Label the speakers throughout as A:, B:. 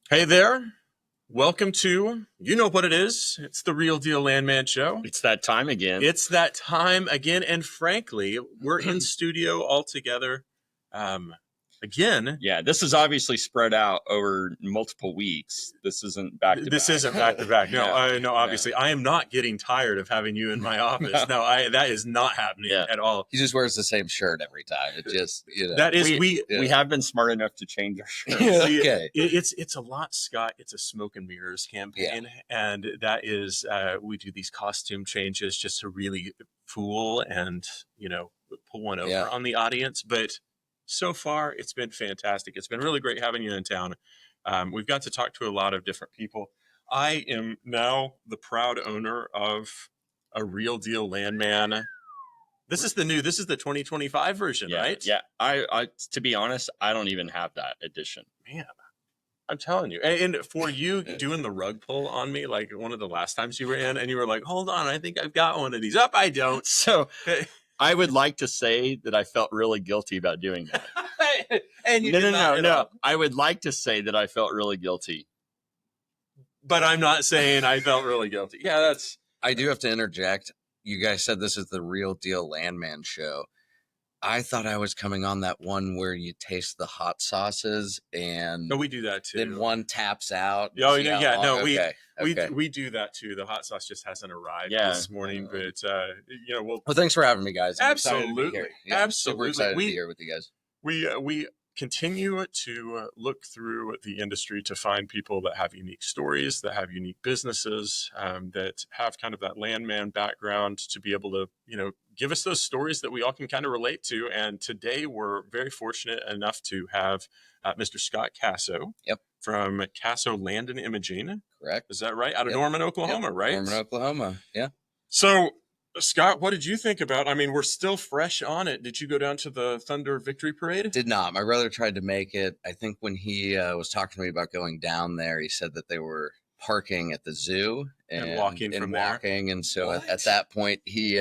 A: Hey there. Welcome to, you know what it is. It's the Real Deal Landman Show.
B: It's that time again.
A: It's that time again. And frankly, we're in studio all together again.
B: Yeah, this is obviously spread out over multiple weeks. This isn't back to back.
A: This isn't back to back. No,
B: No,
A: obviously. I am not getting tired of having you in my office. That is not happening at all.
C: He just wears the same shirt every time. It just,
A: That is,
B: we have been smart enough to change our shirts.
C: Okay.
A: It's a lot, Scott. It's a smoke and mirrors campaign. And that is, we do these costume changes just to really fool and, pull one over on the audience. But so far, it's been fantastic. It's been really great having you in town. We've got to talk to a lot of different people. I am now the proud owner of a Real Deal Landman. This is the 2025 version, right?
B: Yeah. I to be honest, I don't even have that edition.
A: Man, I'm telling you. And for you doing the rug pull on me, like one of the last times you were in, and you were like, hold on, I think I've got one of these. Up, I don't.
B: So I would like to say that I felt really guilty about doing that.
A: And you
B: no. I would like to say that I felt really guilty.
A: But I'm not saying I felt really guilty. Yeah,
C: I do have to interject. You guys said this is the Real Deal Landman Show. I thought I was coming on that one where you taste the hot sauces and...
A: No, we do that too.
C: Then one taps out.
A: Oh, yeah, no,
C: okay.
A: We do that too. The hot sauce just hasn't arrived this morning, but
C: well, thanks for having me, guys.
A: Absolutely, absolutely.
C: Super excited to be here with you guys.
A: We continue to look through the industry to find people that have unique stories, that have unique businesses, that have kind of that landman background to be able to, give us those stories that we all can kind of relate to. And today we're very fortunate enough to have Mr. Scott Casso from Casso Land and Imaging.
C: Correct.
A: Is that right? Out of Norman, Oklahoma, right?
C: Norman, Oklahoma. Yeah.
A: So, Scott, what did you think about? I mean, we're still fresh on it. Did you go down to the Thunder Victory Parade?
C: Did not. My brother tried to make it. I think when he was talking to me about going down there, he said that they were parking at the zoo and
A: walking from there.
C: And so at that point, he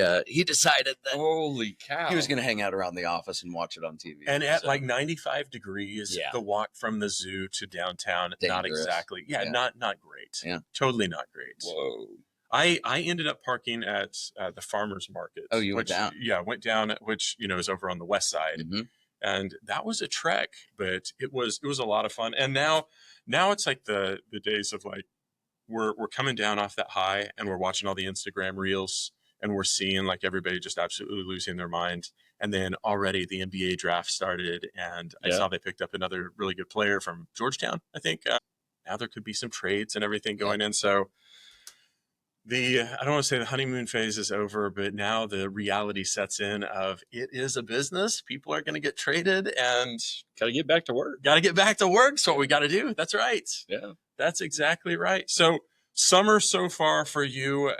C: decided that
B: holy cow,
C: he was going to hang out around the office and watch it on TV.
A: And at like 95 degrees, the walk from the zoo to downtown,
C: dangerous.
A: Not exactly. Not great.
C: Yeah,
A: totally not great.
B: Whoa.
A: I ended up parking at the farmer's market.
C: Oh, you went down?
A: Yeah, went down, which, is over on the west side.
C: Mm-hmm.
A: And that was a trek, but it was a lot of fun. And now it's like the days of like, we're coming down off that high and we're watching all the Instagram reels and we're seeing like everybody just absolutely losing their mind. And then already the NBA draft started and I saw they picked up another really good player from Georgetown, I think. Now there could be some trades and everything going in. So I don't want to say the honeymoon phase is over, but now the reality sets in of it is a business. People are going to get traded and
B: got to get back to work.
A: That's what we got to do. That's right.
B: Yeah,
A: that's exactly right. So summer so far for you,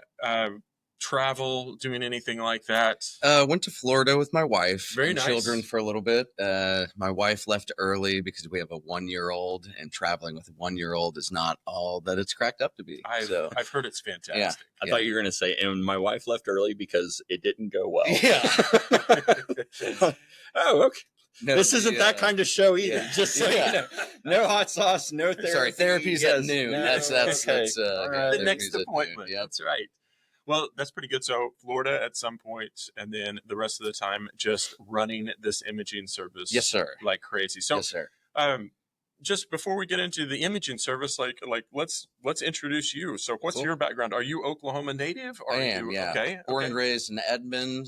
A: travel, doing anything like that?
C: Went to Florida with my wife.
A: Very
C: and
A: nice.
C: Children for a little bit. My wife left early because we have a 1-year-old, and traveling with a 1-year-old is not all that it's cracked up to be.
A: I've heard it's fantastic.
B: I thought you were going to say, and my wife left early because it didn't go well.
C: Yeah.
B: Oh, okay.
C: No,
B: this isn't that kind of show either.
C: Yeah.
B: Just so you know. No hot sauce, no therapy.
C: Sorry, therapy's at noon.
B: No,
C: That's
A: the next appointment.
C: Yep.
A: That's right. Well, that's pretty good. So Florida at some point, and then the rest of the time just running this imaging service.
C: Yes, sir.
A: Like crazy. So,
C: yes, sir.
A: Just before we get into the imaging service, like let's introduce you. So what's your background? Are you Oklahoma native? Or
C: I am, yeah.
A: Okay.
C: Born and raised in Edmond,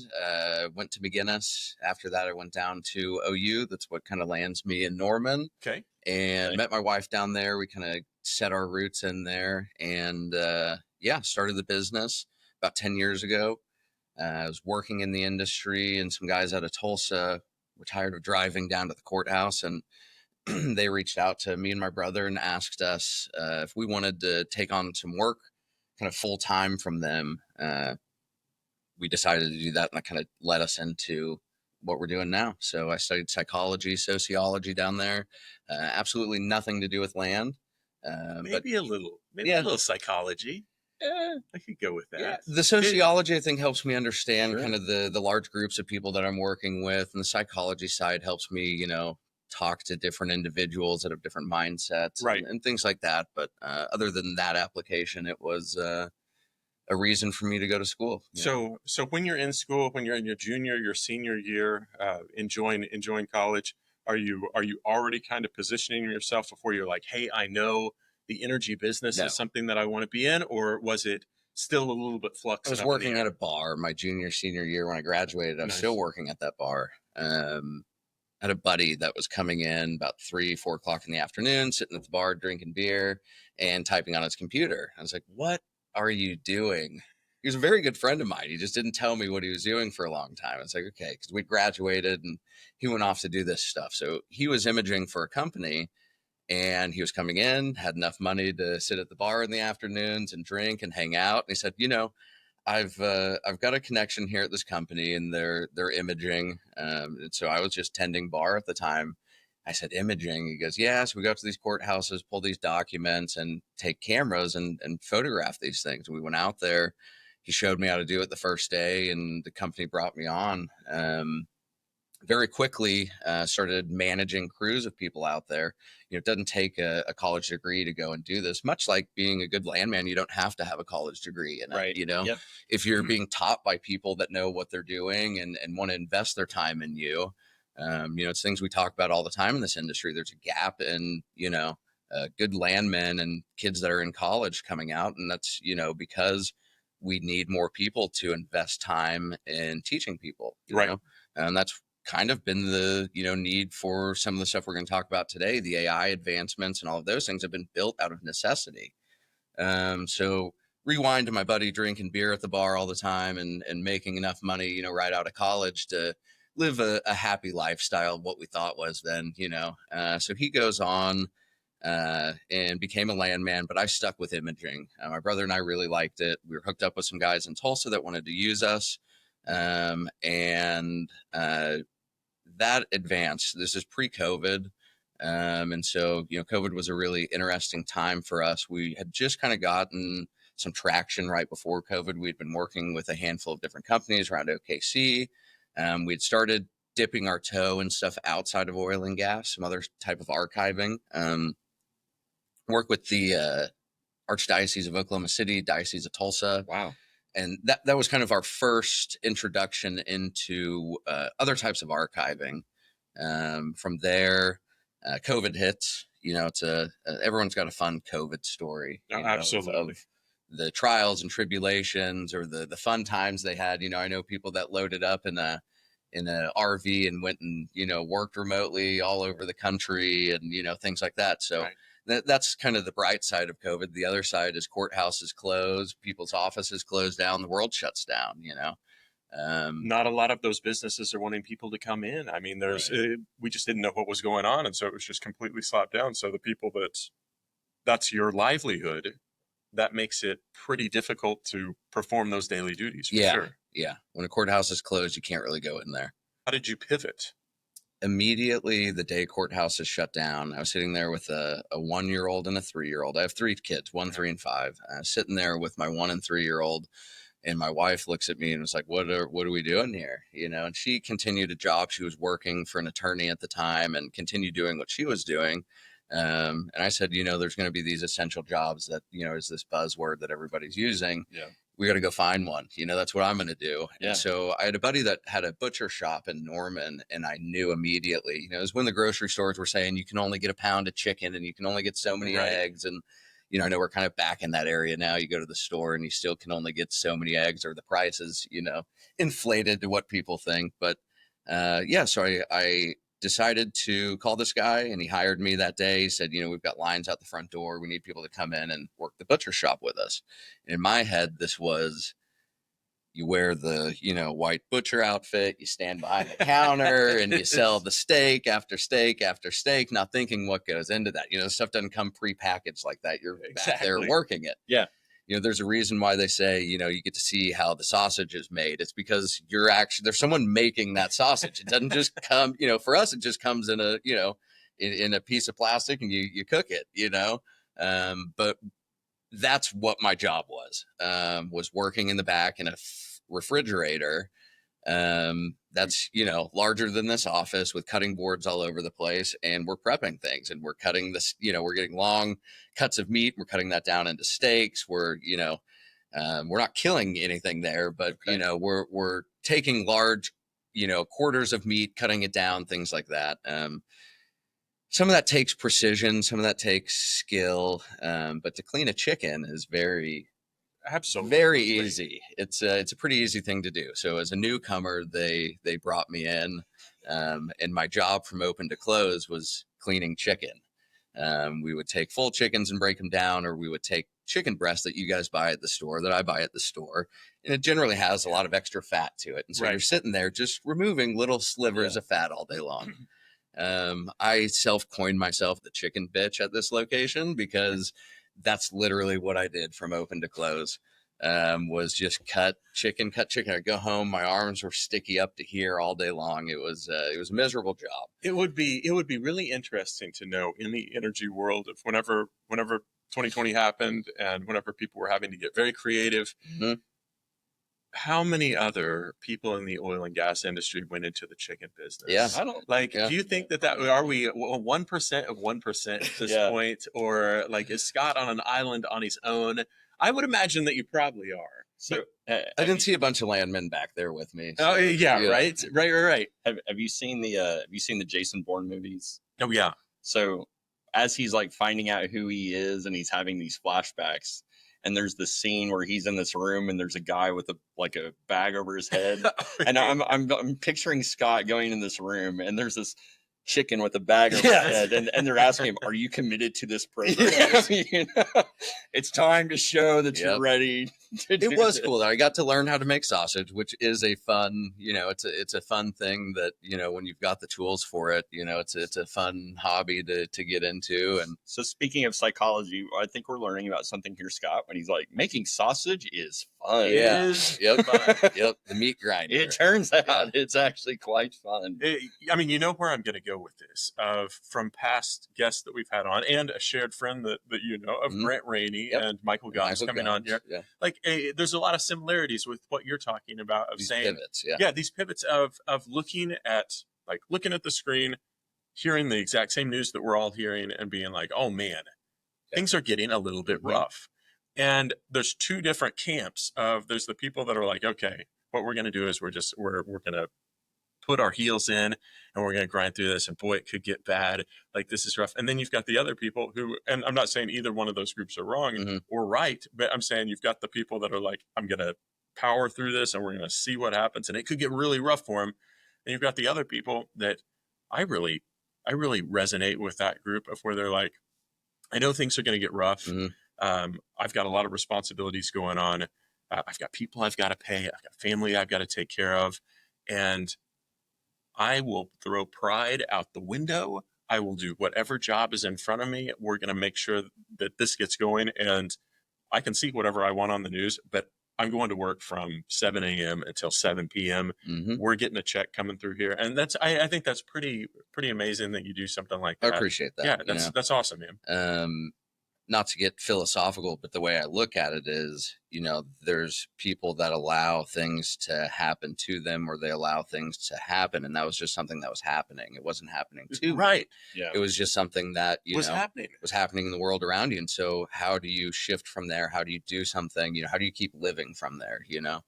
C: went to McGinnis. After that, I went down to OU. That's what kind of lands me in Norman.
A: Okay.
C: And met my wife down there. We kind of set our roots in there and, started the business about 10 years ago. I was working in the industry, and some guys out of Tulsa were tired of driving down to the courthouse, and they reached out to me and my brother and asked us if we wanted to take on some work kind of full time from them. We decided to do that, and that kind of led us into what we're doing now. So I studied psychology, sociology down there. Absolutely nothing to do with land.
A: Maybe a little psychology. I could go with that.
C: Yeah. The sociology, I think, helps me understand kind of the large groups of people that I'm working with, and the psychology side helps me, talk to different individuals that have different mindsets
A: Right.
C: and things like that. But other than that application, it was a reason for me to go to school.
A: So when you're in school, when you're in your junior, your senior year, enjoying college, are you already kind of positioning yourself before you're like, hey, I know the energy business
C: No.
A: is something that I want to be in, or was it still a little bit
C: I
A: flux
C: was
A: and up in the
C: working
A: air?
C: at a bar my junior, senior year when I graduated. I was still
A: Nice.
C: working at that bar. I had a buddy that was coming in about 3, 4 o'clock in the afternoon, sitting at the bar, drinking beer and typing on his computer. I was like, what are you doing? He was a very good friend of mine. He just didn't tell me what he was doing for a long time. I was like, okay, because we graduated and he went off to do this stuff. So he was imaging for a company and he was coming in, had enough money to sit at the bar in the afternoons and drink and hang out. And he said, I've got a connection here at this company, and they're imaging. And so I was just tending bar at the time. I said, imaging. He goes, yeah. So we go up to these courthouses, pull these documents, and take cameras and photograph these things. We went out there. He showed me how to do it the first day, and the company brought me on. Very quickly started managing crews of people out there. It doesn't take a college degree to go and do this. Much like being a good landman, you don't have to have a college degree in it.
A: Right.
B: Yep.
C: If you're being taught by people that know what they're doing and want to invest their time in you, it's things we talk about all the time in this industry. There's a gap in good landmen and kids that are in college coming out, and that's because we need more people to invest time in teaching people.
A: Right.
C: And that's kind of been the need for some of the stuff we're going to talk about today. The AI advancements and all of those things have been built out of necessity. So rewind to my buddy drinking beer at the bar all the time and making enough money right out of college to live a happy lifestyle, what we thought was then. So he goes on and became a landman, but I stuck with imaging. My brother and I really liked it. We were hooked up with some guys in Tulsa that wanted to use us. And that advanced. This is pre-COVID. And so, COVID was a really interesting time for us. We had just kind of gotten some traction right before COVID. We'd been working with a handful of different companies around OKC. We'd started dipping our toe in stuff outside of oil and gas, some other type of archiving. Work with the Archdiocese of Oklahoma City, Diocese of Tulsa.
B: Wow.
C: And that was kind of our first introduction into other types of archiving. From there, COVID hits. It's everyone's got a fun COVID story.
A: Absolutely.
C: Of the trials and tribulations or the fun times they had. I know people that loaded up in a RV and went and worked remotely all over the country and things like that. So.
A: Right.
C: That's kind of the bright side of COVID. The other side is courthouses close, people's offices close down, the world shuts down.
A: Not a lot of those businesses are wanting people to come in. I mean, we just didn't know what was going on, and so it was just completely slapped down. So the people that's your livelihood, that makes it pretty difficult to perform those daily duties. For sure.
C: Yeah. When a courthouse is closed, you can't really go in there.
A: How did you pivot?
C: Immediately the day courthouse is shut down, I was sitting there with a 1-year-old and a 3-year-old. I have 3 kids, 1, 3, and 5. Sitting there with my 1 and 3-year-old, and my wife looks at me and was like, "What are we doing here?" And she continued a job. She was working for an attorney at the time and continued doing what she was doing. And I said, there's going to be these essential jobs that is this buzzword that everybody's using.
A: Yeah.
C: We got to go find one. That's what I'm going to do.
B: Yeah.
C: And so I had a buddy that had a butcher shop in Norman, and I knew immediately, it was when the grocery stores were saying you can only get a pound of chicken and you can only get so many
A: Right.
C: eggs. And, I know we're kind of back in that area now. You go to the store and you still can only get so many eggs, or the prices, inflated to what people think. But so I decided to call this guy, and he hired me that day. He said, we've got lines out the front door. We need people to come in and work the butcher shop with us. In my head, this was, you wear the, white butcher outfit, you stand behind the counter and you sell the steak after steak after steak, not thinking what goes into that. The stuff doesn't come prepackaged like that. You're back there working it.
B: Yeah.
C: There's a reason why they say, you get to see how the sausage is made. It's because there's someone making that sausage. It doesn't just come, for us, it just comes in a, in a piece of plastic and you cook it, but that's what my job was working in the back in a refrigerator, That's, you know, larger than this office with cutting boards all over the place. And we're prepping things and we're cutting this, you know, we're getting long cuts of meat. We're cutting that down into steaks. We're, you know, we're not killing anything there, but, you know, we're taking large, you know, quarters of meat, cutting it down, things like that. Some of that takes precision, some of that takes skill. But to clean a chicken is
A: Absolutely.
C: very easy. It's a pretty easy thing to do. So as a newcomer, they brought me in, and my job from open to close was cleaning chicken. We would take full chickens and break them down, or we would take chicken breast that you guys buy at the store, that I buy at the store, and it generally has a lot of extra fat to it. And so you're sitting there just removing little slivers of fat all day long. I self-coined myself the chicken bitch at this location because that's literally what I did from open to close. Was just cut chicken. I'd go home. My arms were sticky up to here all day long. It was a miserable job.
A: It would be really interesting to know in the energy world of whenever 2020 happened and whenever people were having to get very creative, how many other people in the oil and gas industry went into the chicken business?
C: Yeah.
A: I don't like, do you think that are we 1% of 1% at this point? Or like, is Scott on an island on his own? I would imagine that you probably are.
B: So
C: I didn't see a bunch of landmen back there with me.
A: So, right.
B: Have you seen the Jason Bourne movies?
A: Oh yeah.
B: So as he's like finding out who he is and he's having these flashbacks, and there's this scene where he's in this room and there's a guy with a bag over his head, and I'm picturing Scott going in this room and there's this chicken with a bag over his head, and they're asking him, "Are you committed to this program?" You know? It's time to show that you're ready.
C: It was cool. I got to learn how to make sausage, which is a fun, you know, it's a fun thing that, you know, when you've got the tools for it, you know, it's a fun hobby to get into. And
B: so speaking of psychology, I think we're learning about something here, Scott, when he's like, making sausage is fun.
C: Yeah. It is fun. Yep. The meat grinder.
B: It turns out it's actually quite fun.
A: I mean, you know where I'm going to go with this, from past guests that we've had on, and a shared friend that you know of, Brent Rainey and Michael Goss coming on here. Yeah. Like, there's a lot of similarities with what you're talking about of these saying
C: pivots.
A: These pivots of looking at the screen, hearing the exact same news that we're all hearing, and being like, oh man, things are getting a little bit rough. And there's two different camps there's the people that are like, okay, what we're going to do is we're going to put our heels in and we're going to grind through this, and boy, it could get bad. Like, this is rough. And then you've got the other people who, and I'm not saying either one of those groups are wrong or right, but I'm saying you've got the people that are like, I'm going to power through this and we're going to see what happens. And it could get really rough for them. And you've got the other people that I really resonate with, that group of where they're like, I know things are going to get rough. I've got a lot of responsibilities going on. I've got people I've got to pay. I've got family I've got to take care of. And I will throw pride out the window. I will do whatever job is in front of me. We're going to make sure that this gets going. And I can see whatever I want on the news, but I'm going to work from 7 a.m. until 7 p.m. We're getting a check coming through here. And I think that's pretty amazing that you do something like that.
C: I appreciate that.
A: Yeah, that's awesome, man.
C: Not to get philosophical, but the way I look at it is, you know, there's people that allow things to happen to them, or they allow things to happen. And that was just something that was happening. It wasn't happening to me.
A: Yeah.
C: It was just something that, was happening in the world around you. And so how do you shift from there? How do you do something? You know, how do you keep living from there? You know,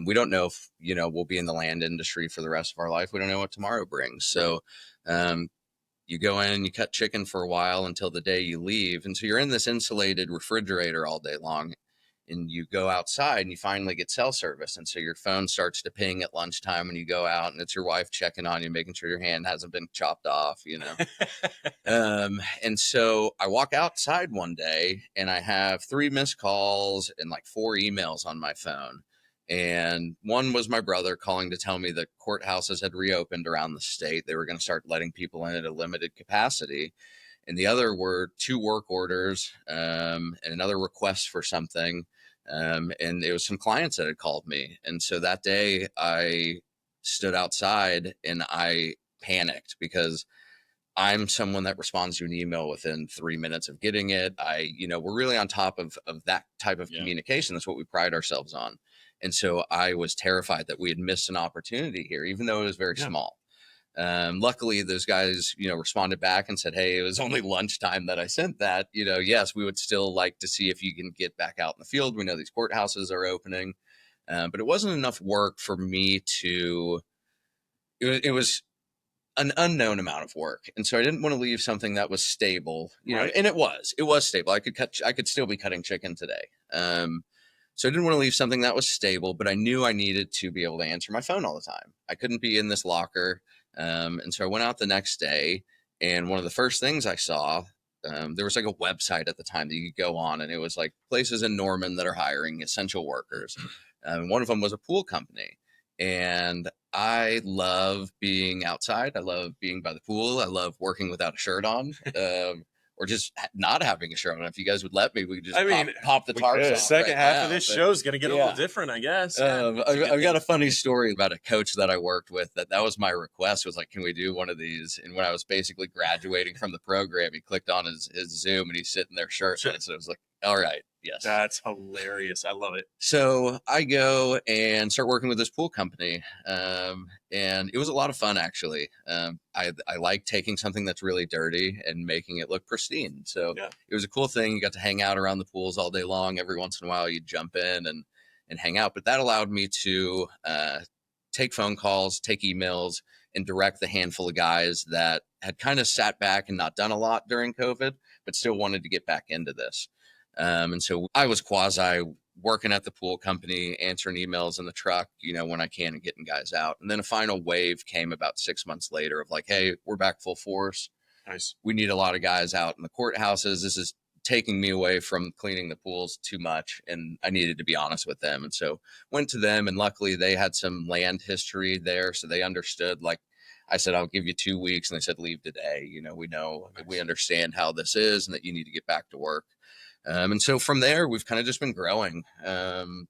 C: we don't know if, you know, we'll be in the land industry for the rest of our life. We don't know what tomorrow brings. So, you go in and you cut chicken for a while until the day you leave. And so you're in this insulated refrigerator all day long, and you go outside and you finally get cell service. And so your phone starts to ping at lunchtime when you go out, and it's your wife checking on you, making sure your hand hasn't been chopped off, you know? And so I walk outside one day and I have 3 missed calls and like 4 emails on my phone. And one was my brother calling to tell me that courthouses had reopened around the state. They were going to start letting people in at a limited capacity. And the other were 2 work orders and another request for something. And it was some clients that had called me. And so that day I stood outside and I panicked, because I'm someone that responds to an email within 3 minutes of getting it. We're really on top of that type of communication. That's what we pride ourselves on. And so I was terrified that we had missed an opportunity here, even though it was very small. Luckily, those guys, responded back and said, "Hey, it was only lunchtime that I sent that. Yes, we would still like to see if you can get back out in the field. We know these courthouses are opening." But it wasn't enough work for me to, it was an unknown amount of work. And so I didn't want to leave something that was stable,
A: Right.
C: and it was stable. I could still be cutting chicken today. So I didn't want to leave something that was stable, but I knew I needed to be able to answer my phone all the time. I couldn't be in this locker. And so I went out the next day, and one of the first things I saw, there was like a website at the time that you could go on, and it was like places in Norman that are hiring essential workers. One of them was a pool company. And I love being outside. I love being by the pool. I love working without a shirt on. Or just not having a shirt on. If you guys would let me, we could just pop the tarps off.
A: Second
C: right
A: half
C: now,
A: of this
C: but,
A: show is going to get a
C: yeah.
A: little different, I guess. Yeah,
C: I've got a funny story about a coach that I worked with. That was my request. Was like, can we do one of these? And when I was basically graduating from the program, he clicked on his Zoom and he's sitting there shirtless. So I was like, all right, yes.
A: That's hilarious. I love it.
C: So I go and start working with this pool company. And it was a lot of fun, actually. I like taking something that's really dirty and making it look pristine. So it was a cool thing. You got to hang out around the pools all day long. Every once in a while, you'd jump in and hang out. But that allowed me to take phone calls, take emails, and direct the handful of guys that had kind of sat back and not done a lot during COVID, but still wanted to get back into this. And so I was quasi working at the pool company, answering emails in the truck, when I can, and getting guys out. And then a final wave came about 6 months later of like, hey, we're back full force.
A: Nice.
C: We need a lot of guys out in the courthouses. This is taking me away from cleaning the pools too much. And I needed to be honest with them. And so went to them, and luckily they had some land history there. So they understood, like I said, I'll give you 2 weeks. And they said, leave today. We understand how this is and that you need to get back to work. And so from there, we've kind of just been growing,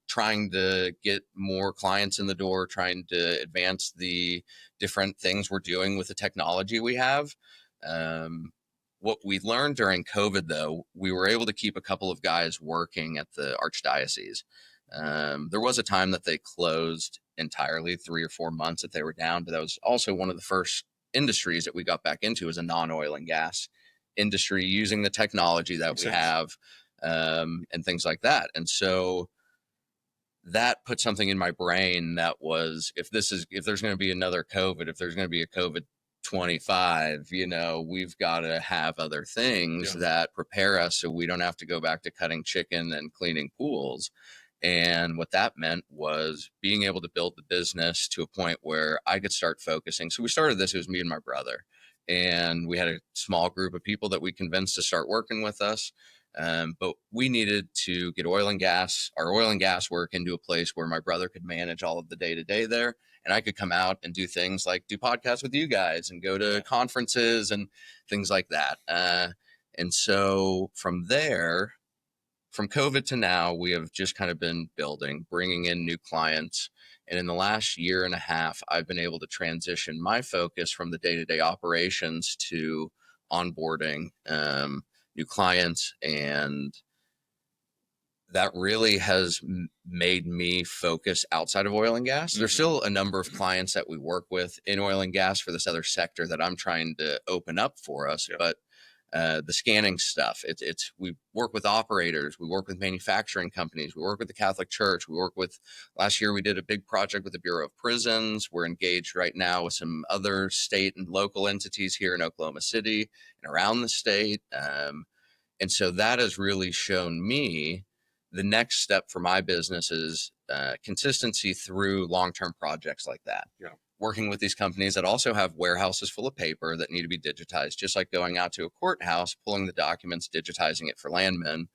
C: trying to get more clients in the door, trying to advance the different things we're doing with the technology we have. What we learned during COVID, though, we were able to keep a couple of guys working at the Archdiocese. There was a time that they closed entirely, 3 or 4 months that they were down, but that was also one of the first industries that we got back into as a non-oil and gas industry, using the technology that we have. And things like that. And so that put something in my brain that was, if there's going to be another COVID, if there's going to be a COVID 25, we've got to have other things that prepare us so we don't have to go back to cutting chicken and cleaning pools. And what that meant was being able to build the business to a point where I could start focusing. So we started this, it was me and my brother, and we had a small group of people that we convinced to start working with us. But we needed to get our oil and gas work into a place where my brother could manage all of the day-to-day there. And I could come out and do things like do podcasts with you guys and go to conferences and things like that. And so from there, from COVID to now, we have just kind of been building, bringing in new clients. And in the last year and a half, I've been able to transition my focus from the day-to-day operations to onboarding new clients. And that really has made me focus outside of oil and gas. There's still a number of clients that we work with in oil and gas for this other sector that I'm trying to open up for us. But the scanning stuff, we work with operators, we work with manufacturing companies, we work with the Catholic Church, last year we did a big project with the Bureau of Prisons. We're engaged right now with some other state and local entities here in Oklahoma City and around the state. And so that has really shown me the next step for my business is consistency through long-term projects like that. Working with these companies that also have warehouses full of paper that need to be digitized, just like going out to a courthouse, pulling the documents, digitizing it for landmen.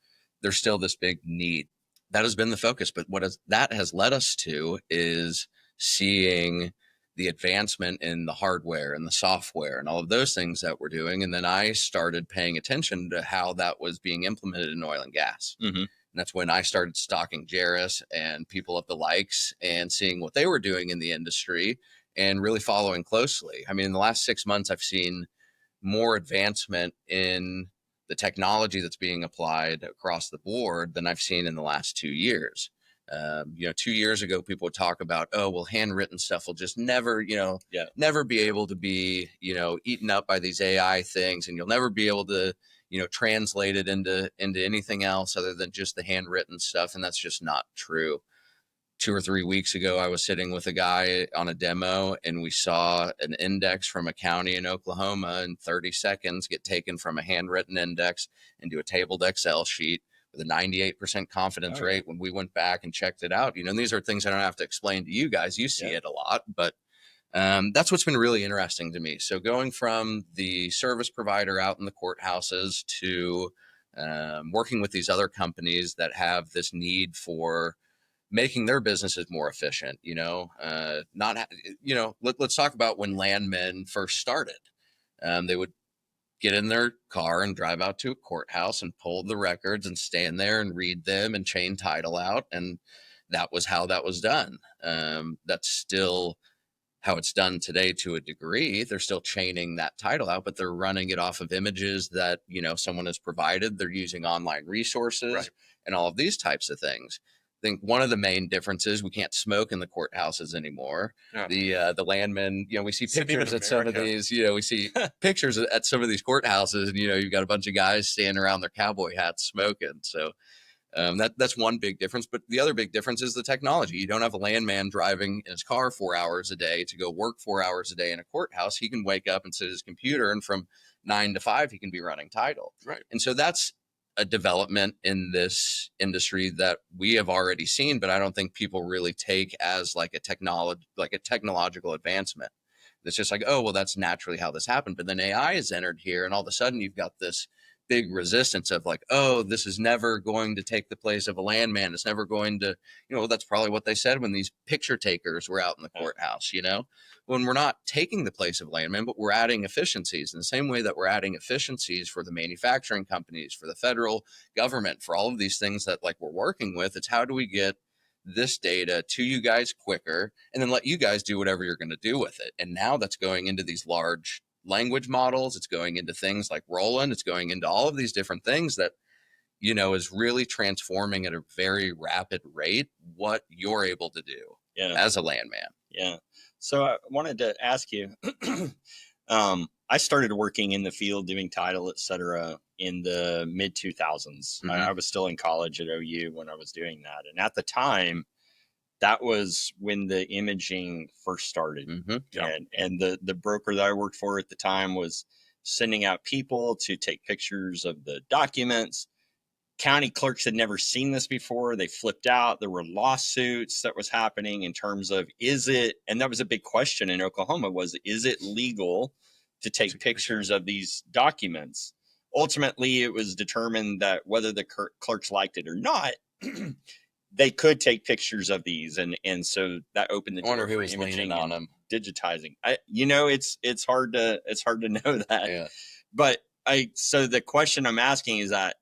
C: There's still this big need. That has been the focus. But that has led us to is seeing the advancement in the hardware and the software and all of those things that we're doing. And then I started paying attention to how that was being implemented in oil and gas. And that's when I started stalking Jerris and people of the likes and seeing what they were doing in the industry and really following closely. I mean, in the last 6 months, I've seen more advancement in the technology that's being applied across the board than I've seen in the last 2 years. 2 years ago, people would talk about, oh, well, handwritten stuff will just never,
B: Yeah.
C: never be able to be, eaten up by these AI things, and you'll never be able to, translate it into anything else other than just the handwritten stuff. And that's just not true. 2 or 3 weeks ago, I was sitting with a guy on a demo, and we saw an index from a county in Oklahoma in 30 seconds get taken from a handwritten index into a tabled Excel sheet with a 98% confidence rate. When we went back and checked it out, and these are things I don't have to explain to you guys. You see it a lot, but that's what's been really interesting to me. So going from the service provider out in the courthouses to working with these other companies that have this need for making their businesses more efficient, let's talk about when landmen first started. They would get in their car and drive out to a courthouse and pull the records and stand there and read them and chain title out. And that was how that was done. That's still how it's done today to a degree. They're still chaining that title out, but they're running it off of images that, someone has provided. They're using online resources and all of these types of things. I think one of the main differences, we can't smoke in the courthouses anymore. Yeah. The landmen, we see pictures at some of these, we see pictures at some of these courthouses, and, you've got a bunch of guys standing around their cowboy hats smoking. So that's one big difference. But the other big difference is the technology. You don't have a landman driving in his car 4 hours a day to go work 4 hours a day in a courthouse. He can wake up and sit at his computer, and from 9 to 5, he can be running title.
A: Right.
C: And so that's a development in this industry that we have already seen, but I don't think people really take as like a technological advancement. It's just like, oh, well, that's naturally how this happened. But then AI has entered here, and all of a sudden you've got this big resistance of like, oh, this is never going to take the place of a landman. It's never going to, that's probably what they said when these picture takers were out in the courthouse, when we're not taking the place of landman, but we're adding efficiencies in the same way that we're adding efficiencies for the manufacturing companies, for the federal government, for all of these things that like we're working with. It's how do we get this data to you guys quicker and then let you guys do whatever you're going to do with it. And now that's going into these large language models. It's going into things like Roland. It's going into all of these different things that, is really transforming at a very rapid rate what you're able to do as a landman.
B: Yeah. So I wanted to ask you, I started working in the field doing title, et cetera, in the mid 2000s.
C: Mm-hmm.
B: I was still in college at OU when I was doing that. And at the time, that was when the imaging first started.
C: Mm-hmm.
A: Yeah.
B: And the broker that I worked for at the time was sending out people to take pictures of the documents. County clerks had never seen this before. They flipped out. There were lawsuits that was happening in terms of, and that was a big question in Oklahoma, is it legal to take pictures of these documents? Ultimately, it was determined that whether the clerks liked it or not, they could take pictures of these, and so that opened the door. I wonder
C: who was leaning on them,
B: digitizing. It's hard to know that.
C: Yeah.
B: But so the question I'm asking is that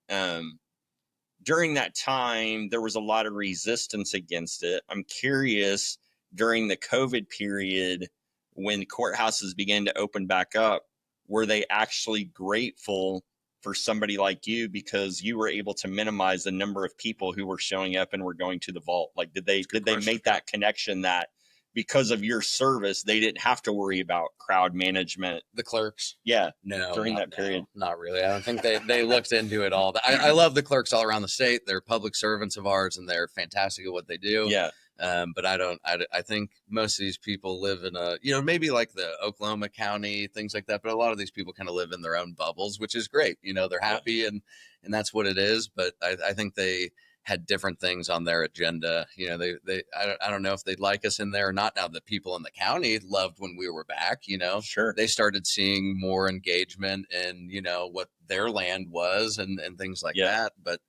B: during that time there was a lot of resistance against it. I'm curious, during the COVID period when courthouses began to open back up, were they actually grateful for somebody like you because you were able to minimize the number of people who were showing up and were going to the vault? Like, did they make that connection that because of your service, they didn't have to worry about crowd management?
C: The clerks?
B: Yeah.
C: No.
B: During that period?
C: Not really. I don't think they looked into it all. I love the clerks all around the state. They're public servants of ours, and they're fantastic at what they do.
B: Yeah.
C: But I think most of these people live in maybe like the Oklahoma County, things like that. But a lot of these people kind of live in their own bubbles, which is great. They're happy and that's what it is. But I think they had different things on their agenda. I don't know if they'd like us in there or not. Now the people in the county loved when we were back,
B: Sure.
C: They started seeing more engagement in, what their land was and things like that. But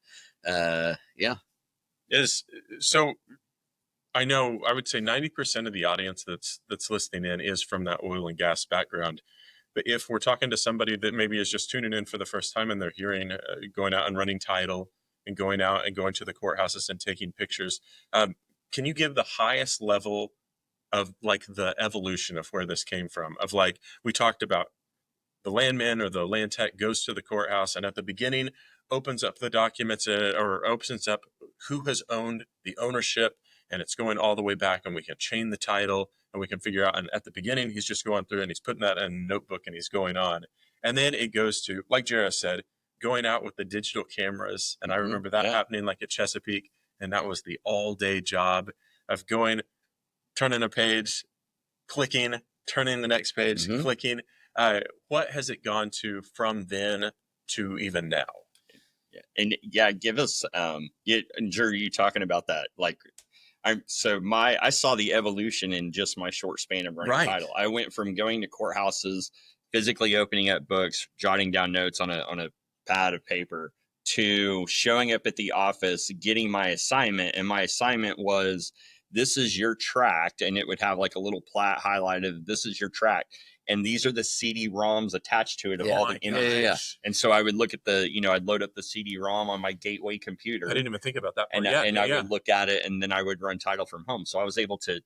A: So I know I would say 90% of the audience that's listening in is from that oil and gas background. But if we're talking to somebody that maybe is just tuning in for the first time and they're hearing going out and running title and going out and going to the courthouses and taking pictures, can you give the highest level of like the evolution of where this came from? Of like, we talked about the landman or the land tech goes to the courthouse, and at the beginning, opens up the documents or opens up who has owned the ownership, and it's going all the way back, and we can chain the title, and we can figure out. And at the beginning, he's just going through and he's putting that in a notebook and he's going on. And then it goes to, like Jerris said, going out with the digital cameras. And I remember that happening like at Chesapeake. And that was the all day job of going, turning a page, clicking, turning the next page, clicking. What has it gone to from then to even now?
B: And give us, and Jerry, you talking about that, like, I saw the evolution in just my short span of writing title. I went from going to courthouses, physically opening up books, jotting down notes on a pad of paper, to showing up at the office, getting my assignment. And my assignment was, this is your tract. And it would have like a little plat highlighted, this is your tract. And these are the CD-ROMs attached to it of all the images. And so I would look at I'd load up the CD-ROM on my gateway computer.
A: I didn't even think about that part.
B: And I would look at it, and then I would run title from home. So I was able to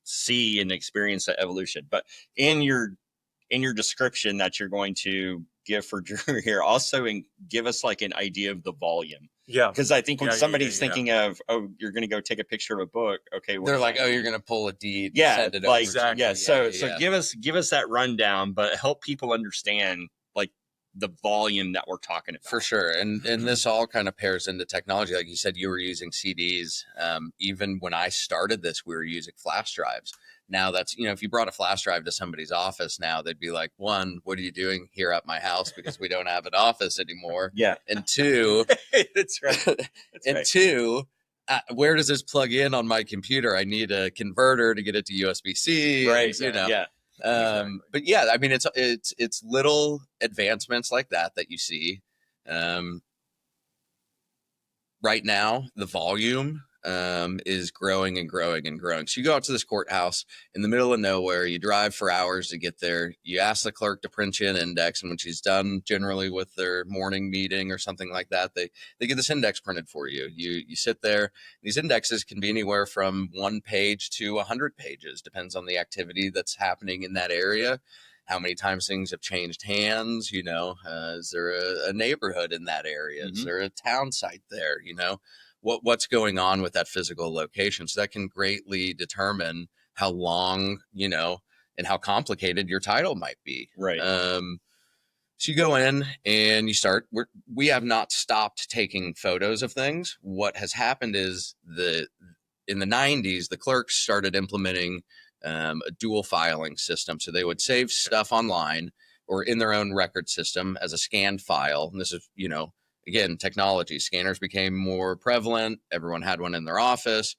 B: see and experience that evolution. But in your description that you're going to give for Drew here, also give us like an idea of the volume.
A: Yeah.
B: Because I think when somebody's thinking of, oh, you're going to go take a picture of a book. Okay.
C: They're like, oh, you're going to pull a deed.
B: Yeah.
C: Send it
B: like,
C: over.
B: Yeah. So give us that rundown, but help people understand like the volume that we're talking about.
C: For sure. And this all kind of pairs into technology. Like you said, you were using CDs. Even when I started this, we were using flash drives. Now that's, if you brought a flash drive to somebody's office now, they'd be like, one, what are you doing here at my house? Because we don't have an office anymore.
B: Yeah.
C: And two,
B: that's right.
C: Two, where does this plug in on my computer? I need a converter to get it to USB-C.
B: Right.
C: Yeah. But yeah, I mean, it's little advancements like that you see. Right now, the volume is growing and growing and growing. So you go out to this courthouse in the middle of nowhere, you drive for hours to get there, you ask the clerk to print you an index, and when she's done generally with their morning meeting or something like that, they get this index printed for you. You sit there. These indexes can be anywhere from 1 page to 100 pages, depends on the activity that's happening in that area, how many times things have changed hands, is there a neighborhood in that area? Is there a town site there? What's going on with that physical location. So that can greatly determine how long, and how complicated your title might be.
B: Right.
C: So you go in and you start, we have not stopped taking photos of things. What has happened is in the 90s, the clerks started implementing a dual filing system. So they would save stuff online or in their own record system as a scanned file. And this is, again, technology. Scanners became more prevalent. Everyone had one in their office.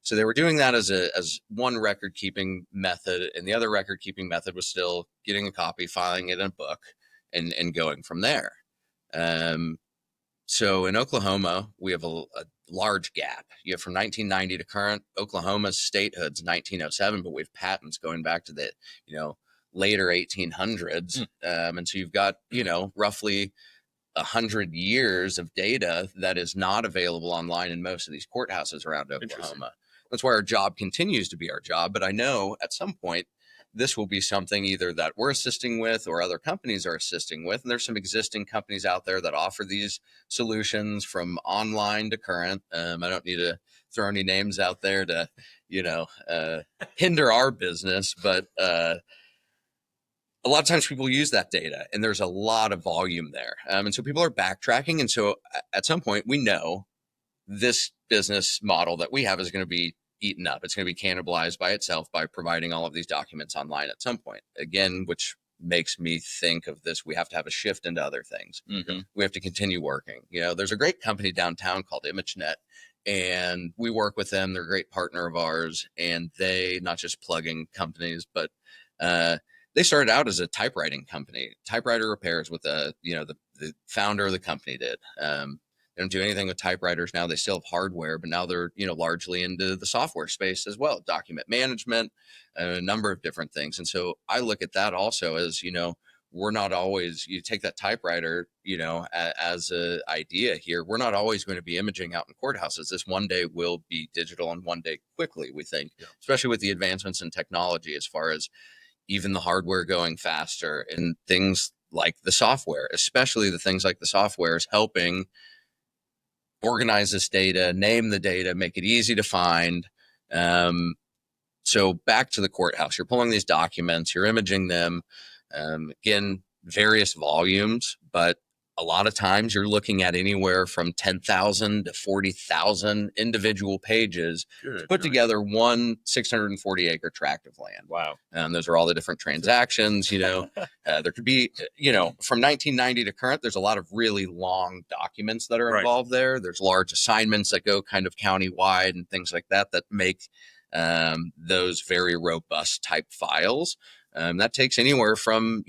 C: So they were doing that as one record keeping method. And the other record keeping method was still getting a copy, filing it in a book, and going from there. So in Oklahoma, we have a large gap. You have from 1990 to current. Oklahoma's statehood's 1907, but we have patents going back to the, later 1800s. And so you've got, roughly 100 years of data that is not available online in most of these courthouses around Oklahoma. That's why our job continues to be our job. But I know at some point this will be something either that we're assisting with or other companies are assisting with. And there's some existing companies out there that offer these solutions from online to current. I don't need to throw any names out there to, hinder our business, but a lot of times people use that data and there's a lot of volume there. And so people are backtracking. And so at some point we know this business model that we have is going to be eaten up. It's going to be cannibalized by itself by providing all of these documents online at some point. Again, which makes me think of this. We have to have a shift into other things. We have to continue working. There's a great company downtown called ImageNet, and we work with them. They're a great partner of ours, and they not just plugging companies, but they started out as a typewriting company, typewriter repairs with the founder of the company did. They don't do anything with typewriters now. They still have hardware, but now they're, largely into the software space as well, document management, a number of different things. And so I look at that also as, we're not always, you take that typewriter, as a idea here, we're not always going to be imaging out in courthouses. This one day will be digital and one day quickly, we think, especially with the advancements in technology, as far as even the hardware going faster and things like the software, especially the things like the software is helping organize this data, name the data, make it easy to find. So back to the courthouse, you're pulling these documents, you're imaging them, again, various volumes, but a lot of times you're looking at anywhere from 10,000 to 40,000 individual pages to put together one 640 acre tract of land.
B: Wow.
C: Those are all the different transactions, there could be, from 1990 to current, there's a lot of really long documents that are involved there. There's large assignments that go kind of countywide and things like that make those very robust type files. That takes anywhere from,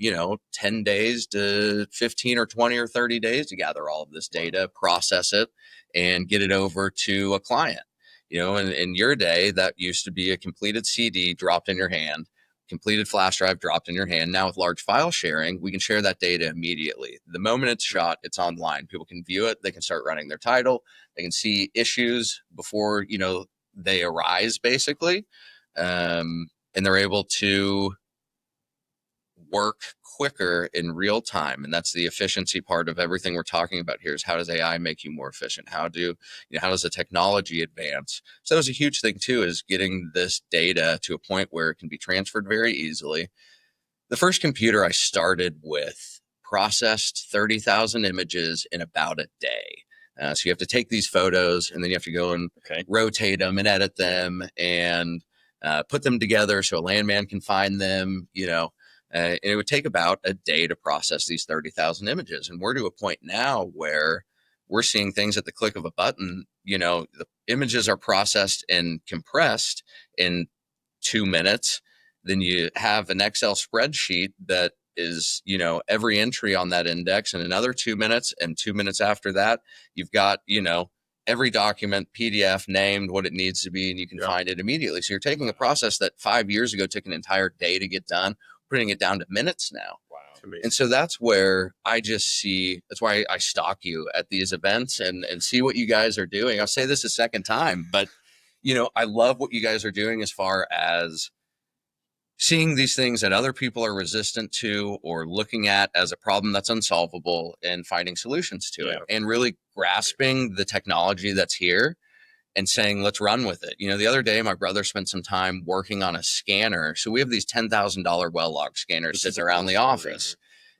C: 10 days to 15 or 20 or 30 days to gather all of this data, process it, and get it over to a client. In your day, that used to be a completed CD dropped in your hand, completed flash drive dropped in your hand. Now with large file sharing, we can share that data immediately. The moment it's shot, it's online. People can view it. They can start running their title. They can see issues before, they arise, basically. And they're able to work quicker in real time. And that's the efficiency part of everything we're talking about here, is how does AI make you more efficient? How does the technology advance? So that was a huge thing too, is getting this data to a point where it can be transferred very easily. The first computer I started with processed 30,000 images in about a day. So you have to take these photos and then you have to go and rotate them and edit them and put them together so a landman can find them, and it would take about a day to process these 30,000 images. And we're to a point now where we're seeing things at the click of a button. The images are processed and compressed in 2 minutes. Then you have an Excel spreadsheet that is, every entry on that index in another 2 minutes. And 2 minutes after that, you've got, every document PDF named what it needs to be, and you can find it immediately. So you're taking a process that 5 years ago took an entire day to get done, putting it down to minutes now.
B: Wow.
C: And so that's where I just see, that's why I stalk you at these events and see what you guys are doing. I'll say this a second time, but I love what you guys are doing as far as seeing these things that other people are resistant to or looking at as a problem that's unsolvable and finding solutions to it, and really grasping the technology that's here and saying, let's run with it. The other day, my brother spent some time working on a scanner. So we have these $10,000 well log scanners sitting around the office.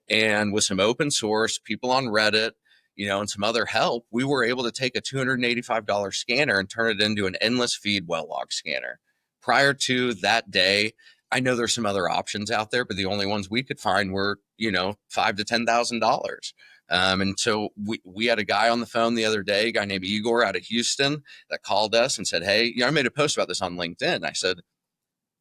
C: And with some open source, people on Reddit, and some other help, we were able to take a $285 scanner and turn it into an endless feed well log scanner. Prior to that day, I know there's some other options out there, but the only ones we could find were, $5,000 to $10,000. And so we had a guy on the phone the other day, a guy named Igor out of Houston, that called us and said, hey, I made a post about this on LinkedIn. I said,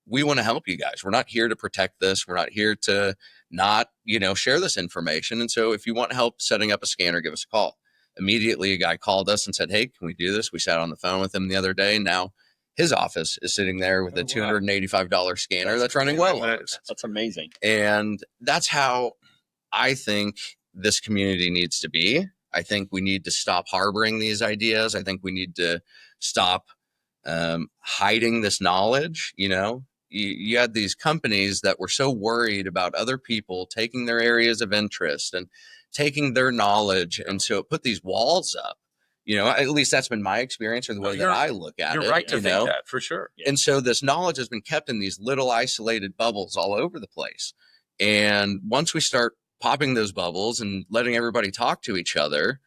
C: we want to help you guys. We're not here to protect this. We're not here to not, share this information. And so if you want help setting up a scanner, give us a call. Immediately, a guy called us and said, hey, can we do this? We sat on the phone with him the other day. Now his office is sitting there with a $285 scanner that's running well logs.
B: That's amazing.
C: And that's how I think this community needs to be. I think we need to stop harboring these ideas. I think we need to stop hiding this knowledge. You had these companies that were so worried about other people taking their areas of interest and taking their knowledge. And so it put these walls up. At least that's been my experience, or the way that I look at it.
A: You're right to think that, for sure.
C: And so this knowledge has been kept in these little isolated bubbles all over the place. And once we start popping those bubbles and letting everybody talk to each other,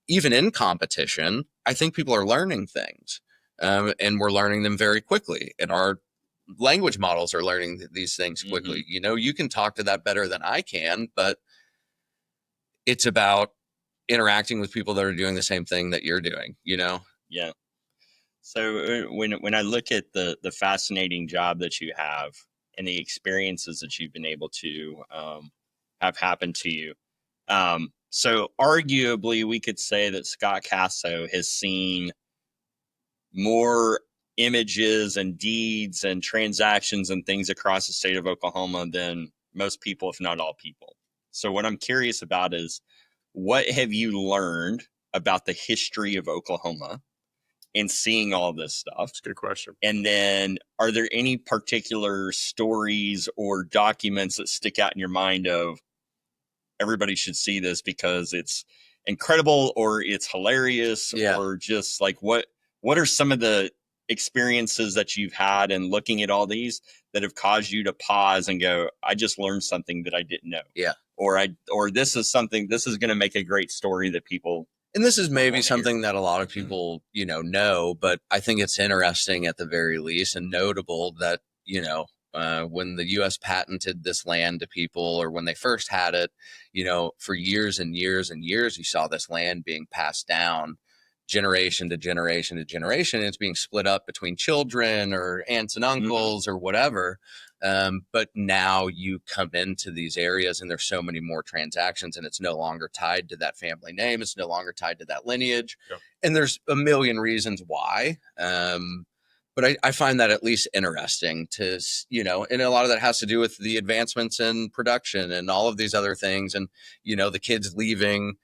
C: even in competition, I think people are learning things, and we're learning them very quickly. And our language models are learning these things quickly. You can talk to that better than I can, but it's about interacting with people that are doing the same thing that you're doing,
B: Yeah. So when I look at the fascinating job that you have and the experiences that you've been able to have happened to you, so arguably we could say that Scott Casso has seen more images and deeds and transactions and things across the state of Oklahoma than most people, if not all people. So what I'm curious about is, what have you learned about the history of Oklahoma in seeing all this stuff?
A: That's a good question.
B: And then, are there any particular stories or documents that stick out in your mind of, everybody should see this because it's incredible or it's hilarious or just like what are some of the experiences that you've had and looking at all these that have caused you to pause and go, I just learned something that I didn't know.
C: Yeah.
B: Or this is going to make a great story that people.
C: And this is maybe something that a lot of people, know, but I think it's interesting at the very least and notable that, when the U.S. patented this land to people, or when they first had it, for years and years and years, you saw this land being passed down generation to generation to generation. And it's being split up between children or aunts and uncles or whatever. But now you come into these areas and there's so many more transactions, and it's no longer tied to that family name. It's no longer tied to that lineage.
A: Yep.
C: And there's a million reasons why. But I find that at least interesting to, and a lot of that has to do with the advancements in production and all of these other things. And, the kids leaving,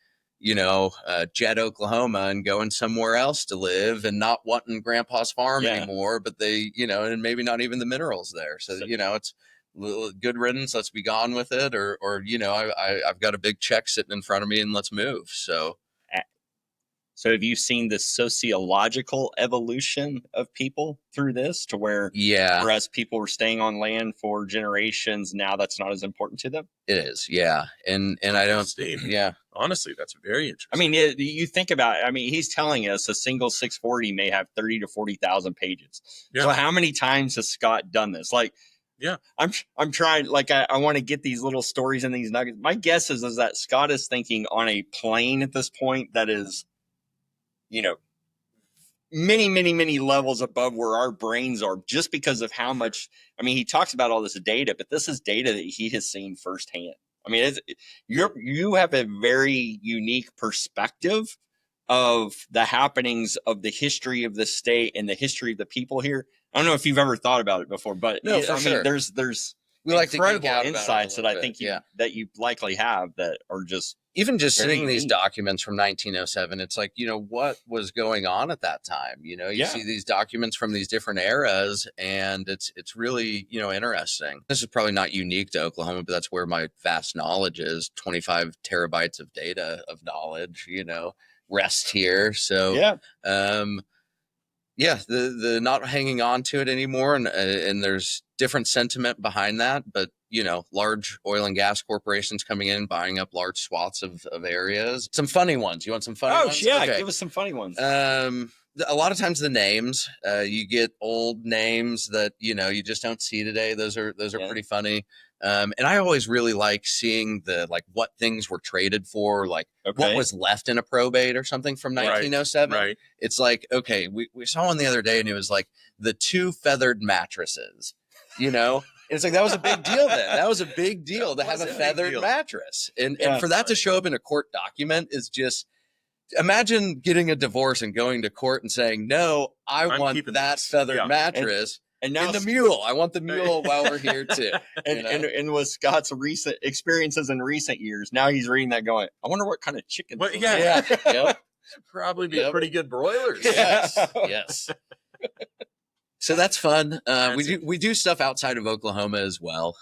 C: Jed, Oklahoma, and going somewhere else to live and not wanting grandpa's farm anymore, but they, and maybe not even the minerals there. So, it's good riddance. Let's be gone with it. Or, I've got a big check sitting in front of me and let's move.
B: So have you seen the sociological evolution of people through this to where, whereas people were staying on land for generations, now that's not as important to them?
C: It is. Yeah. And I don't,
A: honestly, that's very interesting.
B: I mean, you think about it. I mean, he's telling us a single 640 may have 30 to 40,000 pages. Yeah. So how many times has Scott done this? Like, I'm trying, like, I want to get these little stories and these nuggets. My guess is that Scott is thinking on a plane at this point that is, many, many, many levels above where our brains are, just because of how much, I mean, he talks about all this data, but this is data that he has seen firsthand. I mean, you have a very unique perspective of the happenings of the history of the state and the history of the people here. I don't know if you've ever thought about it before, but
C: no, for sure.
B: There's
C: we like
B: incredible
C: to
B: insights that I think that you likely have that are just
C: even just seeing these documents from 1907. It's like, what was going on at that time? You see these documents from these different eras, and it's really, interesting. This is probably not unique to Oklahoma, but that's where my vast knowledge is. 25 terabytes of data of knowledge, rest here. So, the not hanging on to it anymore. And there's different sentiment behind that, but large oil and gas corporations coming in, buying up large swaths of areas. Some funny ones. You want some funny ones?
B: Oh, yeah. Okay. Give us some funny ones.
C: A lot of times the names, you get old names that, you just don't see today. Those are pretty funny. And I always really like seeing what things were traded for, what was left in a probate or something from 1907.
A: Right.
C: It's like, okay, we saw one the other day and it was like the 2 feathered mattresses, It's like, that was a big deal then. That was a big deal to have a feathered mattress. And for that to show up in a court document is just, imagine getting a divorce and going to court and saying, no, I want that feathered mattress. And now the mule. I want the mule while we're here too.
B: And with Scott's recent experiences in recent years, now he's reading that going, I wonder what kind of chicken.
C: Yep.
A: Probably be pretty good broilers.
C: Yes. So that's fun. We do stuff outside of Oklahoma as well.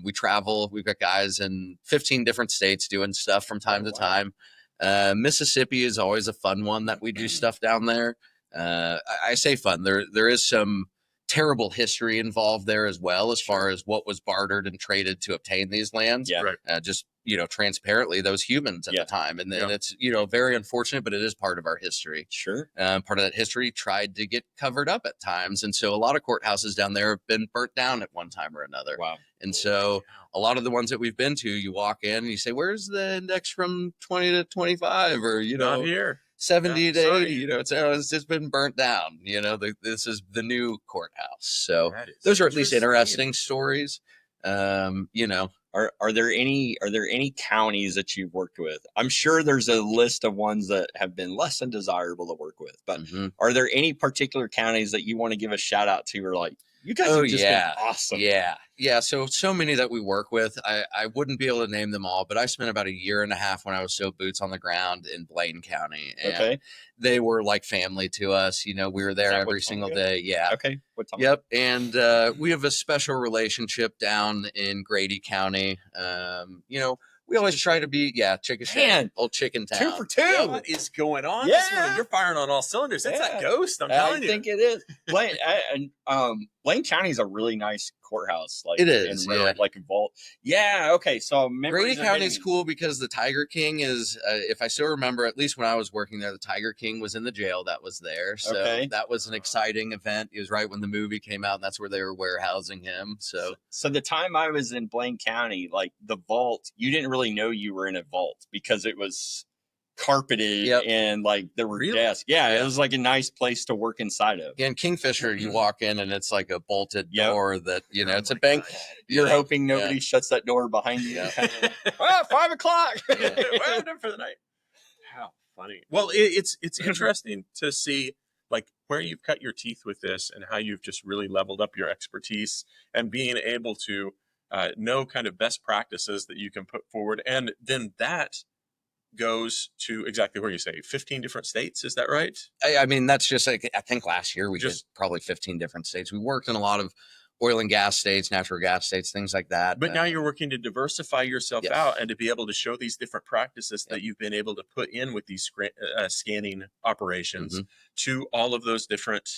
C: We travel. We've got guys in 15 different states doing stuff from time to time. Mississippi is always a fun one that we do stuff down there. I say fun. There is some terrible history involved there as well, as far as what was bartered and traded to obtain these lands.
B: Yeah.
A: Right.
C: Just, transparently, those humans at the time. And then it's, very unfortunate, but it is part of our history.
B: Sure.
C: Part of that history tried to get covered up at times. And so a lot of courthouses down there have been burnt down at one time or another.
B: Wow.
C: And so a lot of the ones that we've been to, you walk in and you say, where's the index from 20 to 25 or,
A: Not here.
C: 70 to 80, it's just been burnt down. This is the new courthouse. So those are at least interesting stories.
B: Are there any counties that you've worked with? I'm sure there's a list of ones that have been less than desirable to work with, but are there any particular counties that you want to give a shout out to, or like, you guys have just been awesome?
C: Yeah. So many that we work with. I wouldn't be able to name them all, but I spent about a year and a half when I was boots on the ground in Blaine County. And they were like family to us. We were there every single day. Yeah.
B: Okay. What time?
C: Yep. And we have a special relationship down in Grady County. We always try to be, chicken
B: Man,
C: old chicken
B: 2
C: town.
B: for 2.
A: What is going on
B: Yeah.
A: this morning? You're firing on all cylinders. It's that
B: Yeah.
A: ghost. I'm
B: I
A: telling you.
B: think it is. Blaine County is a really nice courthouse. Like
C: It is, yeah.
B: like a vault. Yeah. Okay. So
C: Grady County is
B: hitting.
C: cool because the Tiger King is, if I still remember, at least when I was working there, the Tiger King was in the jail that was there. So
B: Okay.
C: that was an exciting event. It was right when the movie came out, and that's where they were warehousing him.
B: So the time I was in Blaine County, like the vault, you didn't really know you were in a vault because it was carpeted and like there were desks. Yeah, it was like a nice place to work inside of.
C: In Kingfisher, you walk in and it's like a bolted door that, it's a bank.
B: You're hoping nobody shuts that door behind you. Well, 5 o'clock.
A: Well, I'm done for the night. How funny. Well, it's interesting to see like where you've cut your teeth with this and how you've just really leveled up your expertise and being able to know kind of best practices that you can put forward. And then that goes to exactly where you say 15 different states. Is that right?
C: I mean, that's just like, I think last year we did probably 15 different states. We worked in a lot of oil and gas states, natural gas states, things like that.
A: But now you're working to diversify yourself out and to be able to show these different practices that you've been able to put in with these scanning operations to all of those different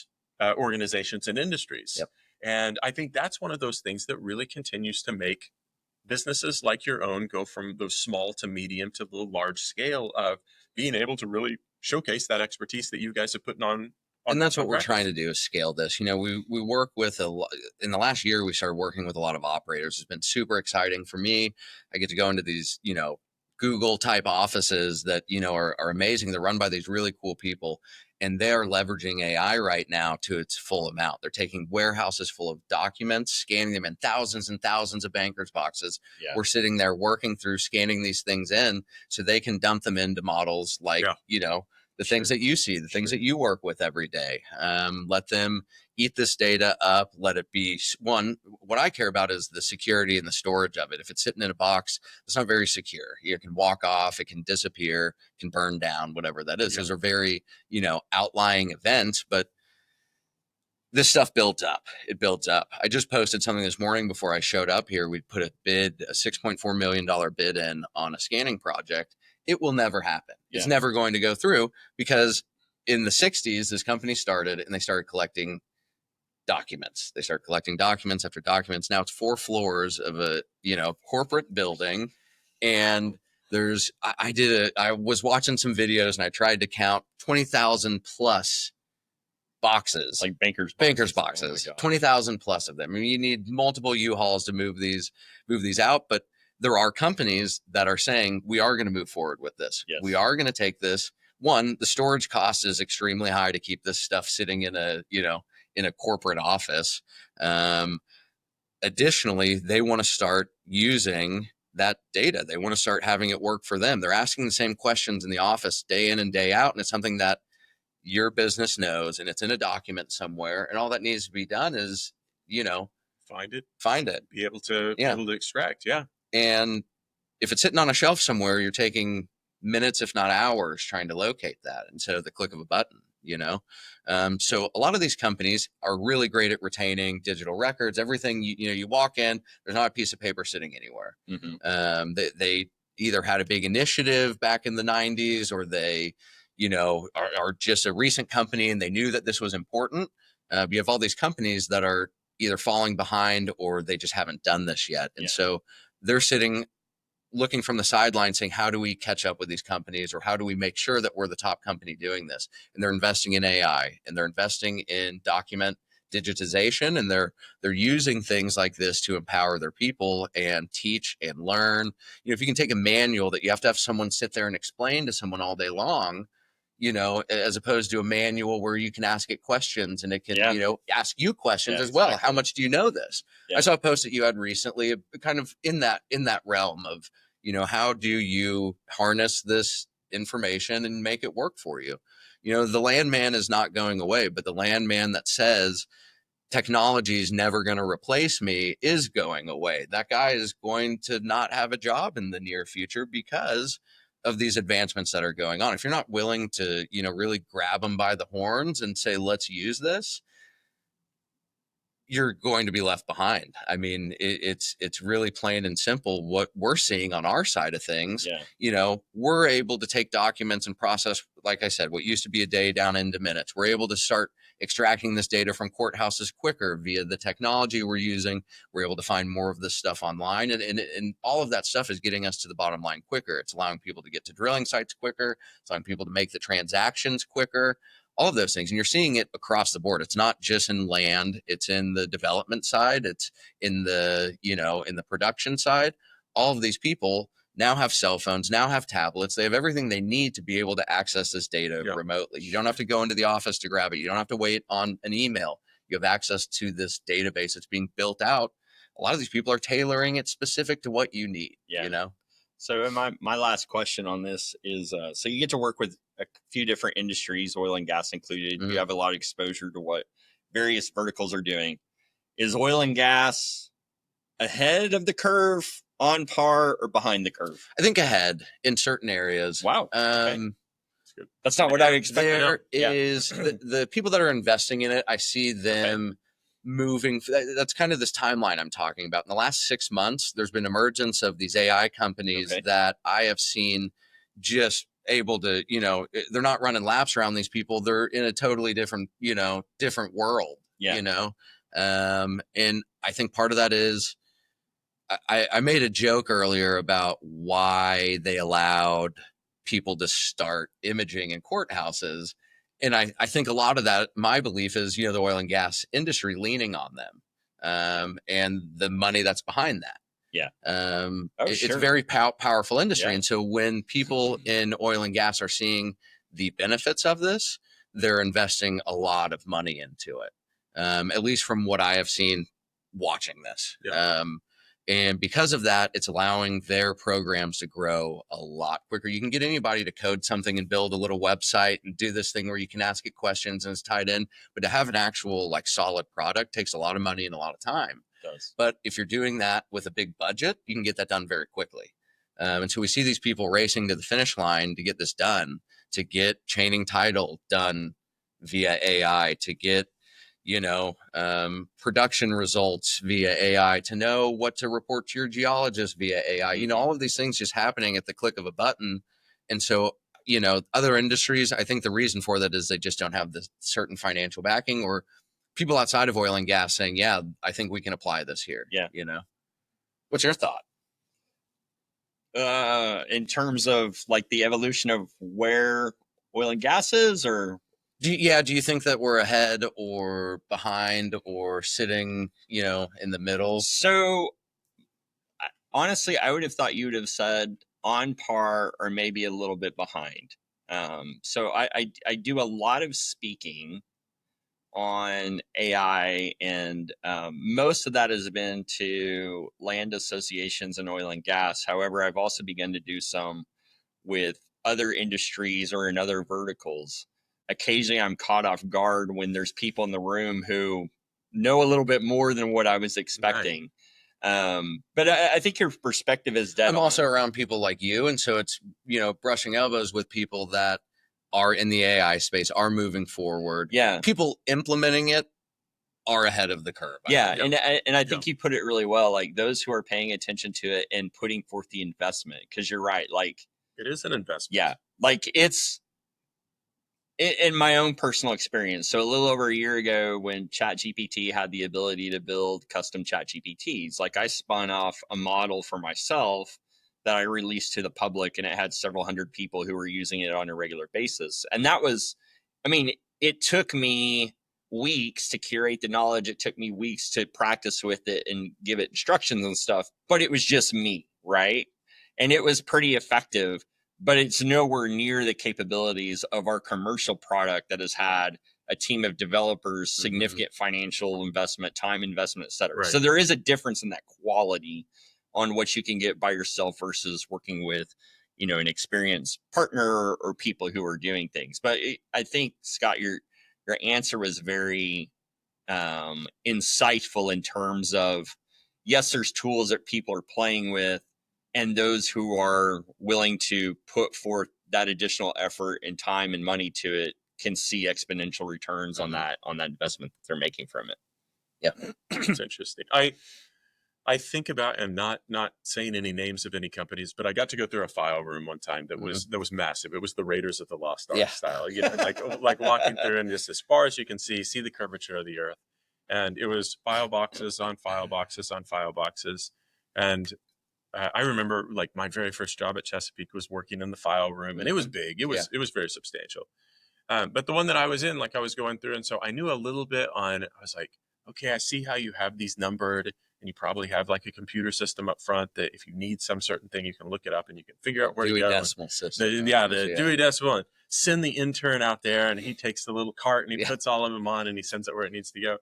A: organizations and industries. And I think that's one of those things that really continues to make businesses like your own go from those small to medium to the large scale of being able to really showcase that expertise that you guys are putting on.
C: And that's what we're trying to do is scale this. We work with in the last year, we started working with a lot of operators. It's been super exciting for me. I get to go into these, Google type offices that, are amazing. They're run by these really cool people, and they're leveraging AI right now to its full amount. They're taking warehouses full of documents, scanning them in thousands and thousands of bankers boxes. We're sitting there working through scanning these things in so they can dump them into models like, the things that you see, the things that you work with every day. Let them eat this data up, let it be what I care about is the security and the storage of it. If it's sitting in a box, it's not very secure. You can walk off, it can disappear, can burn down, whatever that is. Those are very, outlying events, but this stuff builds up. It builds up. I just posted something this morning before I showed up here. We put a $6.4 million bid in on a scanning project. It will never happen. It's never going to go through because in the 60s, this company started and they started collecting documents. They started collecting documents after documents. Now it's 4 floors of a, corporate building. And I was watching some videos and I tried to count 20,000 plus boxes,
B: like bankers
C: boxes, 20,000 plus of them. I mean, you need multiple U-Hauls to move these out, but there are companies that are saying we are going to move forward with this. We are going to take this. One, the storage cost is extremely high to keep this stuff sitting in a corporate office. Additionally, they want to start using that data. They want to start having it work for them. They're asking the same questions in the office day in and day out, and it's something that your business knows, and it's in a document somewhere, and all that needs to be done is, find it,
A: be able to extract.
C: And if it's sitting on a shelf somewhere, you're taking minutes, if not hours, trying to locate that instead of the click of a button, So a lot of these companies are really great at retaining digital records. Everything, you walk in, there's not a piece of paper sitting anywhere. They either had a big initiative back in the 90s or they, are just a recent company and they knew that this was important. You have all these companies that are either falling behind or they just haven't done this yet. And so they're sitting looking from the sidelines saying, how do we catch up with these companies, or how do we make sure that we're the top company doing this? And they're investing in AI and they're investing in document digitization, and they're using things like this to empower their people and teach and learn. If you can take a manual that you have to have someone sit there and explain to someone all day long, as opposed to a manual where you can ask it questions and it can, ask you questions as well. Exactly. How much do you know this? I saw a post that you had recently kind of in that realm of, how do you harness this information and make it work for you? The landman is not going away, but the landman that says technology is never going to replace me is going away. That guy is going to not have a job in the near future because of these advancements that are going on. If you're not willing to, really grab them by the horns and say, let's use this, you're going to be left behind. I mean, it's really plain and simple what we're seeing on our side of things.
B: Yeah.
C: You know, we're able to take documents and process, like I said, what used to be a day down into minutes. We're able to start extracting this data from courthouses quicker via the technology we're using. We're able to find more of this stuff online, and all of that stuff is getting us to the bottom line quicker. It's allowing people to get to drilling sites quicker. It's allowing people to make the transactions quicker, all of those things. And you're seeing it across the board. It's not just in land, it's in the development side, it's in the, you know, in the production side. All of these people now have cell phones, now have tablets. They have everything they need to be able to access this data remotely. You don't have to go into the office to grab it. You don't have to wait on an email. You have access to this database that's being built out. A lot of these people are tailoring it specific to what you need, you know?
B: So my last question on this is, so you get to work with a few different industries, oil and gas included. You have a lot of exposure to what various verticals are doing. Is oil and gas ahead of the curve, on par, or behind the curve?
C: I think ahead in certain areas.
B: Wow. Okay. That's not what I expected.
C: There is the people that are investing in it. I see them moving. That's kind of this timeline I'm talking about. In the last 6 months, there's been emergence of these AI companies that I have seen just able to, you know, they're not running laps around these people. They're in a totally different, you know, different world, you know? And I think part of that is, I made a joke earlier about why they allowed people to start imaging in courthouses. And I think a lot of that, my belief is, you know, the oil and gas industry leaning on them, and the money that's behind that. It's a very powerful industry. And so when people in oil and gas are seeing the benefits of this, they're investing a lot of money into it, at least from what I have seen watching this. And because of that, it's allowing their programs to grow a lot quicker. You can get anybody to code something and build a little website and do this thing where you can ask it questions and it's tied in. But to have an actual like solid product takes a lot of money and a lot of time.
B: It does.
C: But if you're doing that with a big budget, you can get that done very quickly. And so we see these people racing to the finish line to get this done, to get chaining title done via AI, to get, you know, production results via AI, to know what to report to your geologist via AI, you know, all of these things just happening at the click of a button. And so, you know, other industries, I think the reason for that is they just don't have the certain financial backing, or people outside of oil and gas saying, yeah, I think we can apply this here. You know, what's your thought?
B: In terms of like the evolution of where oil and gas is, or
C: do you think that we're ahead or behind or sitting, you know, in the middle?
B: So honestly, I would have thought you would have said on par or maybe a little bit behind. So I do a lot of speaking on AI, and most of that has been to land associations and oil and gas. However, I've also begun to do some with other industries or in other verticals. Occasionally I'm caught off guard when there's people in the room who know a little bit more than what I was expecting. But I think your perspective is dead
C: I'm also around people like you. And so it's, you know, brushing elbows with people that are in the AI space, are moving forward. People implementing it are ahead of the curve.
B: And I think you put it really well, like those who are paying attention to it and putting forth the investment, because you're right, like
A: it is an investment.
B: Like it's in my own personal experience. So a little over a year ago, when ChatGPT had the ability to build custom ChatGPTs, like I spun off a model for myself that I released to the public, and it had several hundred people who were using it on a regular basis. And that was, I mean, it took me weeks to curate the knowledge. It took me weeks to practice with it and give it instructions and stuff, but it was just me, right? And it was pretty effective, but it's nowhere near the capabilities of our commercial product that has had a team of developers, significant financial investment, time investment, et cetera. So there is a difference in that quality on what you can get by yourself versus working with, you know, an experienced partner or people who are doing things. But I think, Scott, your answer was very insightful in terms of, yes, there's tools that people are playing with, and those who are willing to put forth that additional effort and time and money to it can see exponential returns on that investment that they're making from it.
C: Yeah.
A: It's interesting. I think about, and not saying any names of any companies, but I got to go through a file room one time that was massive. It was the Raiders of the Lost Ark style, like walking through and just as far as you can see the curvature of the earth. And it was file boxes on file boxes on file boxes. And I remember like my very first job at Chesapeake was working in the file room, and it was big. It was very substantial. But the one that I was in, like I was going through, and so I knew a little bit on. I was like, okay, I see how you have these numbered, and you probably have like a computer system up front that if you need some certain thing, you can look it up and you can figure out where to go.
C: Decimal system.
A: The Dewey Decimal. And send the intern out there, and he takes the little cart and he puts all of them on, and he sends it where it needs to go.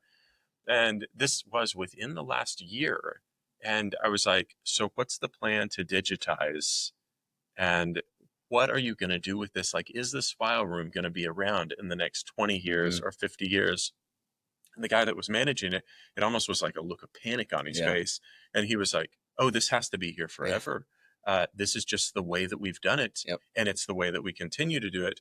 A: And this was within the last year, and I was like, so what's the plan to digitize? And what are you going to do with this? Like, is this file room going to be around in the next 20 years or 50 years? And the guy that was managing it, it almost was like a look of panic on his face. And he was like, oh, this has to be here forever. This is just the way that we've done it. And it's the way that we continue to do it.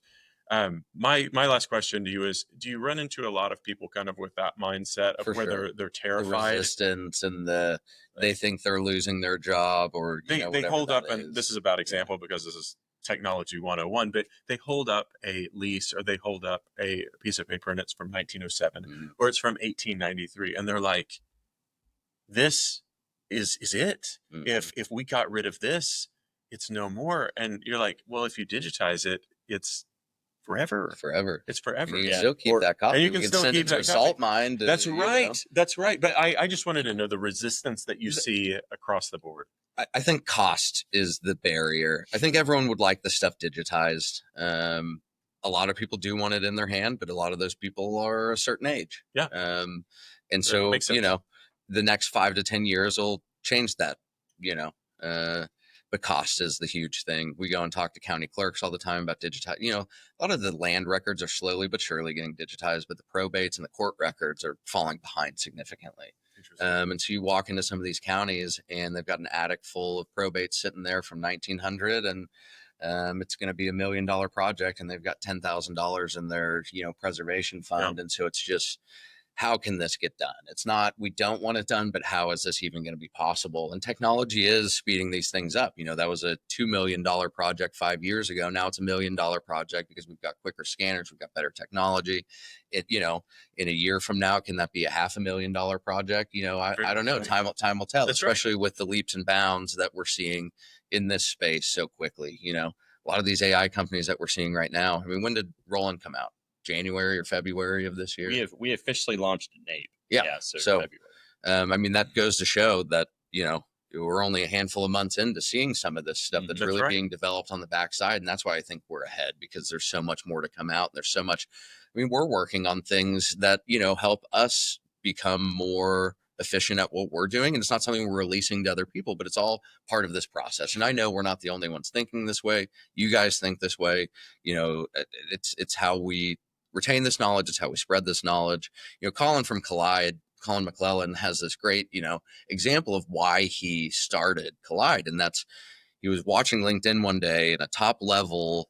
A: My last question to you is, do you run into a lot of people kind of with that mindset of where they're terrified?
C: The resistance and they think they're losing their job, or
A: they hold up, and this is a bad example because this is technology 101, but they hold up a lease or they hold up a piece of paper and it's from 1907 or it's from 1893, and they're like, this is it. If we got rid of this, it's no more. And you're like, well, if you digitize it, it's forever.
C: It's
A: forever.
C: And you can still keep that copy.
A: And you can still
C: send
A: keep
C: it to
A: that
C: a salt mine.
A: That's right. That's right. But I just wanted to know the resistance that you see across the board.
C: I think cost is the barrier. I think everyone would like the stuff digitized. A lot of people do want it in their hand, but a lot of those people are a certain age.
A: Yeah.
C: And so, the next 5 to 10 years will change that, but cost is the huge thing. We go and talk to county clerks all the time about digitizing. A lot of the land records are slowly but surely getting digitized, but the probates and the court records are falling behind significantly. And so you walk into some of these counties and they've got an attic full of probates sitting there from 1900, and it's going to be $1 million project, and they've got $10,000 in their preservation fund. And so it's just, how can this get done? It's not, we don't want it done, but how is this even going to be possible? And technology is speeding these things up. That was a $2 million project 5 years ago. Now it's $1 million project because we've got quicker scanners, we've got better technology. In a year from now, can that be a $500,000 project? I don't know. Time will tell.
A: That's
C: especially with the leaps and bounds that we're seeing in this space so quickly. A lot of these AI companies that we're seeing right now. I mean, when did Roland come out? January or February of this year?
B: We officially launched NAPE.
C: So February. I mean, that goes to show that we're only a handful of months into seeing some of this stuff that's really being developed on the backside, and that's why I think we're ahead, because there's so much more to come out. There's so much. I mean, we're working on things that help us become more efficient at what we're doing, and it's not something we're releasing to other people, but it's all part of this process. And I know we're not the only ones thinking this way. You guys think this way. It's how we retain this knowledge. It's how we spread this knowledge. Colin from Collide, Colin McClellan, has this great, example of why he started Collide. And that's, he was watching LinkedIn one day, and a top level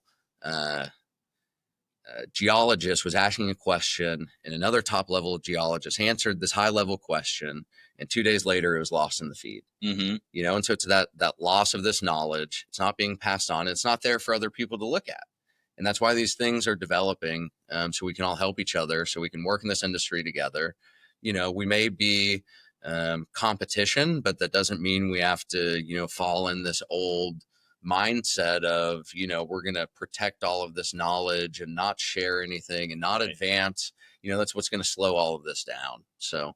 C: geologist was asking a question, and another top level geologist answered this high level question. And 2 days later, it was lost in the feed. And so it's that loss of this knowledge. It's not being passed on. It's not there for other people to look at. And that's why these things are developing, so we can all help each other, so we can work in this industry together. We may be competition, but that doesn't mean we have to, fall in this old mindset of, we're going to protect all of this knowledge and not share anything and not advance. That's what's going to slow all of this down. So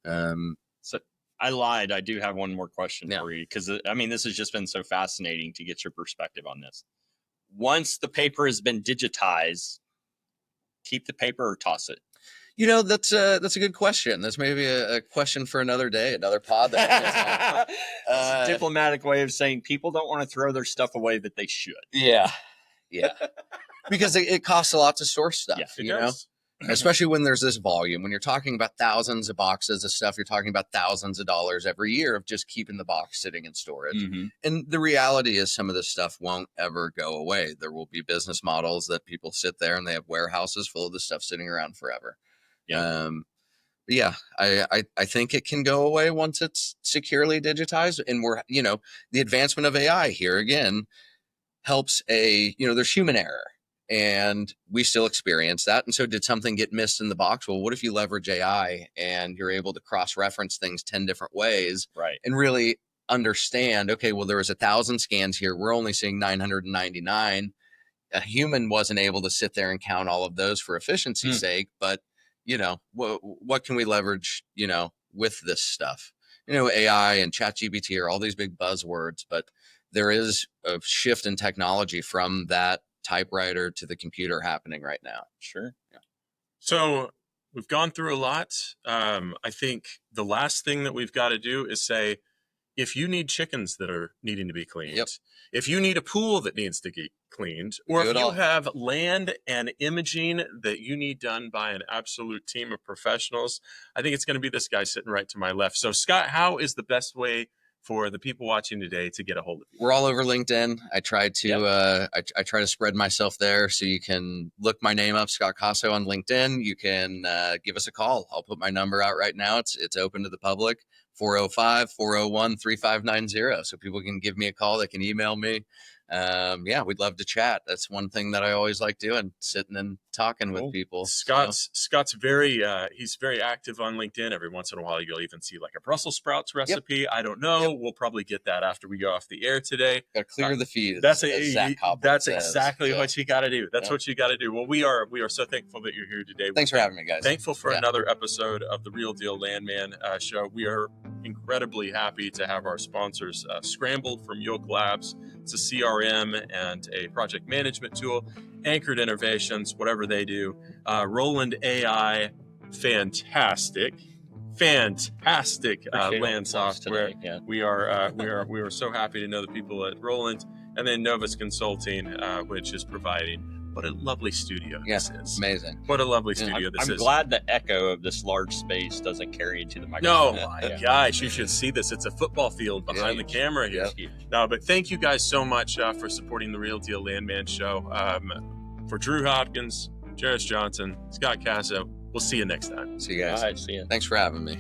B: I lied. I do have one more question for you, because this has just been so fascinating to get your perspective on this. Once the paper has been digitized, keep the paper or toss it?
C: That's a good question. That's maybe a question for another day, another pod.
B: It's a diplomatic way of saying people don't want to throw their stuff away that they should.
C: Yeah. Because it costs a lot to store stuff.
A: It does.
C: Especially when there's this volume. When you're talking about thousands of boxes of stuff, you're talking about thousands of dollars every year of just keeping the box sitting in storage. And the reality is, some of this stuff won't ever go away. There will be business models that people sit there and they have warehouses full of this stuff sitting around forever. Yeah, I think it can go away once it's securely digitized. And we're, the advancement of AI here again helps there's human error and we still experience that. And so did something get missed in the box? Well, what if you leverage AI and you're able to cross-reference things 10 different ways
B: Right.
C: and really understand, okay, well, there was 1,000 scans here. We're only seeing 999. A human wasn't able to sit there and count all of those for efficiency's sake, but what can we leverage, with this stuff? AI and ChatGPT are all these big buzzwords, but there is a shift in technology from that typewriter to the computer happening right now.
B: Sure.
C: Yeah.
A: So we've gone through a lot. I think the last thing that we've got to do is say, if you need chickens that are needing to be cleaned,
C: Yep.
A: if you need a pool that needs to get cleaned, or
C: Do
A: if
C: it
A: you
C: all.
A: have land and imaging that you need done by an absolute team of professionals, I think it's going to be this guy sitting right to my left. So Scott, how is the best way for the people watching today to get a hold of you?
C: We're all over LinkedIn. I try to I try to spread myself there, so you can look my name up, Scott Casso, on LinkedIn. You can give us a call. I'll put my number out right now. It's open to the public. 405-401-3590. So people can give me a call. They can email me. We'd love to chat. That's one thing that I always like doing, sitting and talking with people.
A: Scott's very he's very active on LinkedIn. Every once in a while you'll even see like a Brussels sprouts recipe. I don't know. We'll probably get that after we go off the air today.
C: Got to clear the feed.
A: That's exactly what you got to do. That's what you got to do. Well, we are so thankful that you're here today.
C: Thanks for having me, guys.
A: Thankful for another episode of the Real Deal Landman Show. We are incredibly happy to have our sponsors, Scrambled from Yoke Labs. It's a CRM and a project management tool. Anchored Innovations, whatever they do. Roland AI, fantastic land software.
B: Yeah.
A: We are so happy to know the people at Roland, and then Novus Consulting, which is providing. What a lovely studio this is.
C: Amazing.
A: What a lovely studio this is.
B: I'm glad the echo of this large space doesn't carry into the microphone.
A: No, my gosh, you should see this. It's a football field behind the camera here. No, but thank you guys so much for supporting the Real Deal Landman Show. For Drew Hopkins, Jerris Johnson, Scott Casso, we'll see you next time.
C: See you guys.
B: All right, see you.
C: Thanks for having me.